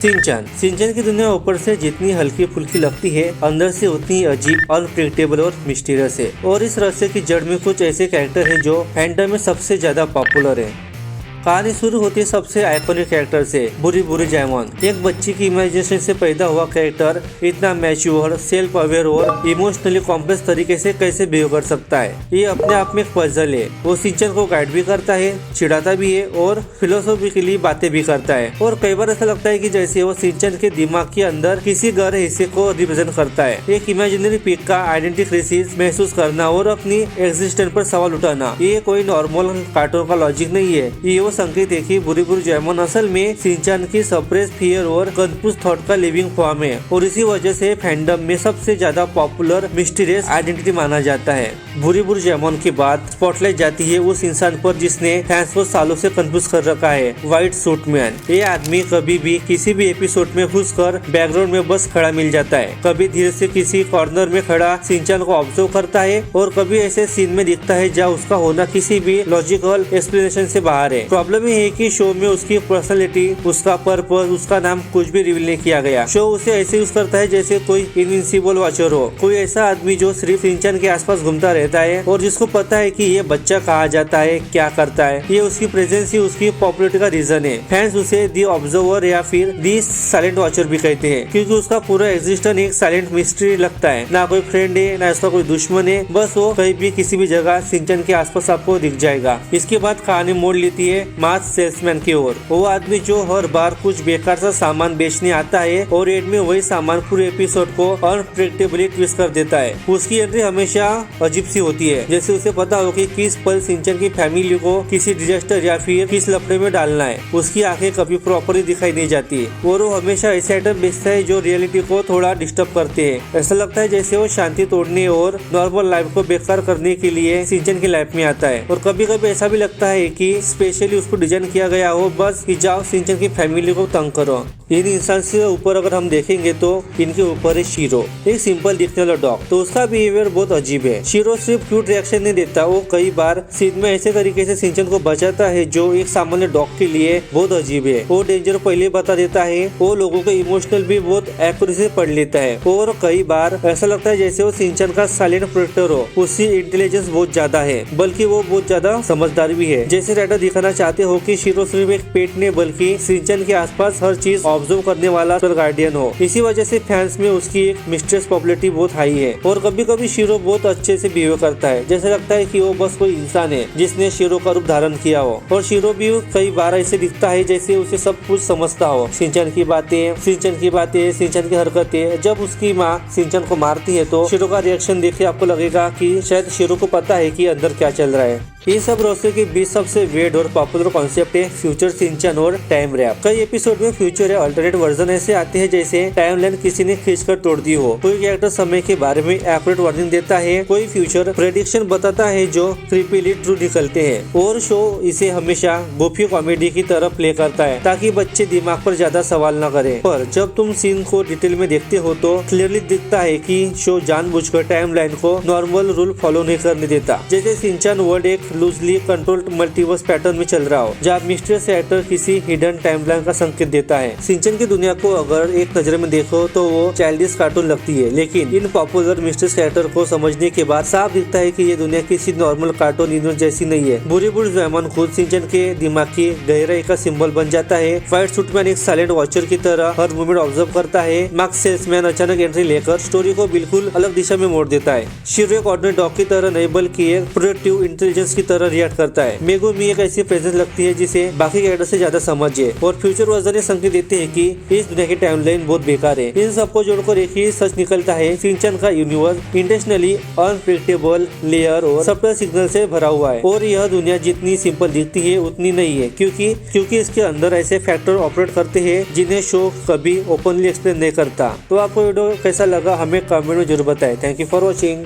सिंचन सिंचन की दुनिया ऊपर से जितनी हल्की फुल्की लगती है, अंदर से उतनी अजीब, अनप्रेडिक्टेबल और मिस्टीरियस है। और इस रहस्य की जड़ में कुछ ऐसे कैरेक्टर हैं जो फैंडम में सबसे ज्यादा पॉपुलर है। कहानी शुरू होती है सबसे आइकॉनिक कैरेक्टर से, बुरी बुरी जैमॉन। एक बच्ची की इमेजिनेशन से पैदा हुआ कैरेक्टर इतना मैच्योर, सेल्फ अवेयर और इमोशनली कॉम्प्लेक्स तरीके से कैसे बिहेव कर सकता है, ये अपने आप में एक पजल है। वो सिंचन को गाइड भी करता है, चिढ़ाता भी है और फिलोसॉफिकली बातें भी करता है। और कई बार ऐसा लगता है कि जैसे वो सिंचन के दिमाग के अंदर किसी गहरे हिस्से को रिप्रेजेंट करता है। एक इमेजिनरी पिक का आइडेंटिटी क्राइसिस महसूस करना और अपनी एग्जिस्टेंस पर सवाल उठाना, ये कोई नॉर्मल कार्टून का लॉजिक नहीं है। ये संकेत है कि बुरी बुरी जैमॉन असल में सिंचन की सप्रेस फियर और कंफ्यूज थॉट का लिविंग फॉर्म है। और इसी वजह से फैंडम में सबसे ज्यादा पॉपुलर मिस्टीरियस आइडेंटिटी माना जाता है। बुरी बुरी जैमॉन के बाद स्पॉटलाइट जाती है उस इंसान पर जिसने फैंस को सालों से कंफ्यूज कर रखा है, व्हाइट सूट मैन। ये आदमी कभी भी किसी भी एपिसोड में घुसकर बैकग्राउंड में बस खड़ा मिल जाता है, कभी धीरे से किसी कॉर्नर में खड़ा सिंचन को ऑब्जर्व करता है और कभी ऐसे सीन में दिखता है जहाँ उसका होना किसी भी लॉजिकल एक्सप्लेनेशन से बाहर है। प्रॉब्लम ये है कि शो में उसकी पर्सनालिटी, उसका पर्पस, उसका नाम कुछ भी रिवील नहीं किया गया। शो उसे ऐसे यूज करता है जैसे कोई इनविंसिबल वॉचर हो, कोई ऐसा आदमी जो सिर्फ सिंचन के आसपास घूमता रहता है और जिसको पता है कि ये बच्चा कहाँ जाता है, क्या करता है। ये उसकी प्रेजेंस ही उसकी पॉपुलरिटी का रीजन है। फैंस उसे दी ऑब्जर्वर या फिर दी साइलेंट वॉचर भी कहते हैं, क्योंकि उसका पूरा एग्जिस्टेंस एक साइलेंट मिस्ट्री लगता है। ना कोई फ्रेंड है, ना उसका कोई दुश्मन है, बस वो कहीं भी किसी भी जगह सिंचन के आसपास आपको दिख जाएगा। इसके बाद कहानी मोड़ लेती है मास सेल्समैन की ओर। वो आदमी जो हर बार कुछ बेकार सा सामान बेचने आता है और एंड में वही सामान पूरे एपिसोड को अनप्रेडिक्टेबली ट्विस्ट कर देता है। उसकी एंट्री हमेशा अजीब सी होती है, जैसे उसे पता हो कि किस पल सिंचन की फैमिली को किसी डिजास्टर या फिर किस लफड़े में डालना है। उसकी आंखें कभी प्रॉपरली दिखाई नहीं जाती और वो हमेशा ऐसे आइटम बेचता है जो रियलिटी को थोड़ा डिस्टर्ब करते हैं। ऐसा लगता है जैसे वो शांति तोड़ने और नॉर्मल लाइफ को बेकार करने के लिए सिंचन की लाइफ में आता है। और कभी कभी ऐसा भी लगता है कि स्पेशली उसको डिजाइन किया गया हो बस कि जाओ सिंचन की फैमिली को तंग करो। इन इंसान से ऊपर अगर हम देखेंगे तो इनके ऊपर है शीरो, एक सिंपल दिखने वाला डॉग। तो उसका बिहेवियर बहुत अजीब है। शीरो सिर्फ क्यूट रिएक्शन नहीं देता, वो कई बार सीन में ऐसे तरीके से सिंचन को बचाता है जो एक सामान्य डॉग के लिए बहुत अजीब है। वो डेंजर पहले बता देता है, वो लोगों को इमोशनल भी बहुत एक्यूरेसी से पढ़ लेता है और कई बार ऐसा लगता है जैसे वो सिंचन का साइलेंट प्रोटेक्टर हो। उसकी इंटेलिजेंस बहुत ज्यादा है, बल्कि वो बहुत ज्यादा समझदार भी है। जैसे राइटर दिखाना चाहते हो कि शीरो सिर्फ एक पेट नहीं बल्कि सिंचन के आसपास हर चीज ऑब्जर्व करने वाला गार्डियन हो। इसी वजह से फैंस में उसकी एक मिस्ट्रेस पॉपुलरिटी बहुत हाई है। और कभी कभी शीरो बहुत अच्छे से बिहेव करता है, जैसे लगता है कि वो बस कोई इंसान है जिसने शीरो का रूप धारण किया हो। और शीरो भी कई बार ऐसे दिखता है जैसे उसे सब कुछ समझता हो, सिंचन की बातें, सिंचन की हरकतें। जब उसकी माँ सिंचन को मारती है तो शीरो का रिएक्शन देख के आपको लगेगा कि शायद शीरो को पता है कि अंदर क्या चल रहा है। इन सब रहस्य के बीच सबसे वेड और पॉपुलर कॉन्सेप्ट है फ्यूचर सिंचन और टाइम रैप। कई एपिसोड में फ्यूचर या अल्टरनेट वर्जन ऐसे आते हैं जैसे टाइमलाइन किसी ने खींचकर तोड़ दी हो। कोई कैरेक्टर समय के बारे में एक्यूरेट वार्निंग देता है, कोई फ्यूचर प्रेडिक्शन बताता है जो क्रीपीली ट्रू निकलते हैं। और शो इसे हमेशा गोफी कॉमेडी की तरह प्ले करता है ताकि बच्चे दिमाग पर ज्यादा सवाल न करें। पर जब तुम सीन को डिटेल में देखते हो तो क्लियरली दिखता है कि शो जानबूझकर टाइमलाइन को नॉर्मल रूल फॉलो नहीं करने देता। जैसे सिंचन वर्ल्ड एक लूजली कंट्रोल्ड मल्टीवर्स पैटर्न में चल रहा हो, जहाँ मिस्टीरियस एक्टर किसी हिडन टाइमलाइन का संकेत देता है। सिंचन की दुनिया को अगर एक नजर में देखो तो वो चाइल्डिश कार्टून लगती है, लेकिन इन पॉपुलर मिस्टीरियस कैरेक्टर को समझने के बाद साफ दिखता है कि ये दुनिया किसी नॉर्मल कार्टून यूनिवर्स जैसी नहीं है। बुरी बुरी जैमॉन खुद सिंचन के दिमाग की गहराई का सिंबल बन जाता है। व्हाइट सूटमैन एक साइलेंट वॉचर की तरह हर मूवमेंट ऑब्जर्व करता है। मार्क सेल्समैन अचानक एंट्री लेकर स्टोरी को बिल्कुल अलग दिशा में मोड़ देता है। शीरो एक ऑर्डिनरी डॉग की तरह नहीं बल्कि एक प्रोडक्टिव इंटेलिजेंस की तरह रिएक्ट करता है। मेगुमी एक ऐसी प्रेजेंस लगती है जिसे बाकी कैरेक्टर से ज्यादा समझे। और फ्यूचर वर्जन ये संकेत देते हैं कि इस दुनिया की टाइमलाइन बहुत बेकार है। इन सबको जोड़कर एक ही सच निकलता है, सिंचन का यूनिवर्स इंटेंशनली अनप्रेडिक्टेबल लेयर और सबटल सिग्नल से भरा हुआ है। और यह दुनिया जितनी सिंपल दिखती है उतनी नहीं है, क्योंकि इसके अंदर ऐसे फैक्टर ऑपरेट करते हैं जिन्हें शो कभी ओपनली एक्सप्लेन नहीं करता। तो आपको वीडियो कैसा लगा हमें कमेंट में जरूर बताएं। Thank you for watching.